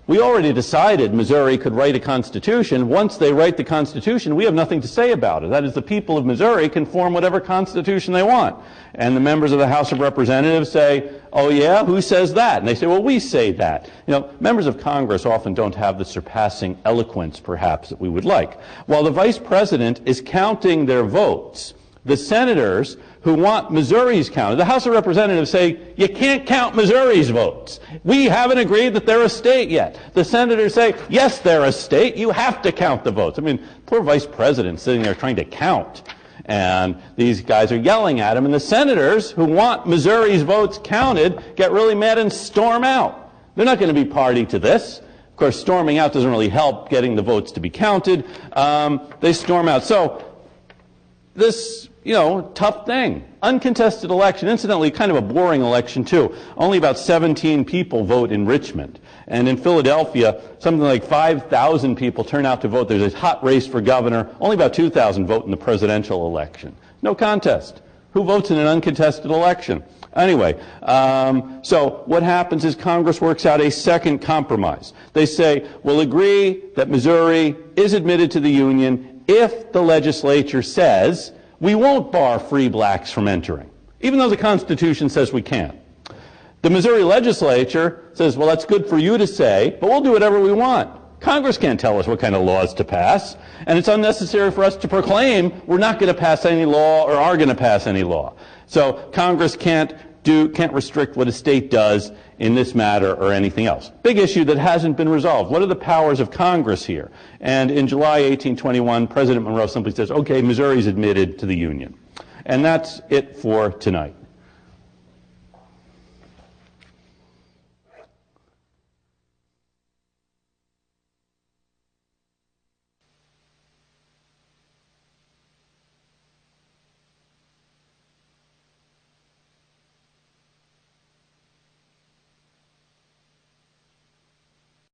we already decided Missouri could write a Constitution. Once they write the Constitution, we have nothing to say about it. That is, the people of Missouri can form whatever Constitution they want. And the members of the House of Representatives say, oh yeah, who says that? And they say, well, we say that. You know, members of Congress often don't have the surpassing eloquence, perhaps, that we would like. While the Vice President is counting their votes, the senators who want Missouri's counted, the House of Representatives say, you can't count Missouri's votes. We haven't agreed that they're a state yet. The senators say, yes, they're a state. You have to count the votes. I mean, poor Vice President sitting there trying to count. And these guys are yelling at him. And the senators who want Missouri's votes counted get really mad and storm out. They're not going to be party to this. Of course, storming out doesn't really help getting the votes to be counted. They storm out. So this, you know, tough thing. Uncontested election. Incidentally, kind of a boring election, too. Only about 17 people vote in Richmond. And in Philadelphia, something like 5,000 people turn out to vote. There's a hot race for governor. Only about 2,000 vote in the presidential election. No contest. Who votes in an uncontested election? Anyway, so what happens is Congress works out a second compromise. They say, we'll agree that Missouri is admitted to the Union if the legislature says we won't bar free blacks from entering, even though the Constitution says we can't. The Missouri legislature says, well, that's good for you to say, but we'll do whatever we want. Congress can't tell us what kind of laws to pass, and it's unnecessary for us to proclaim we're not going to pass any law or are going to pass any law. So Congress can't restrict what a state does in this matter or anything else. Big issue that hasn't been resolved. What are the powers of Congress here? And in July 1821, President Monroe simply says, okay, Missouri's admitted to the Union. And that's it for tonight.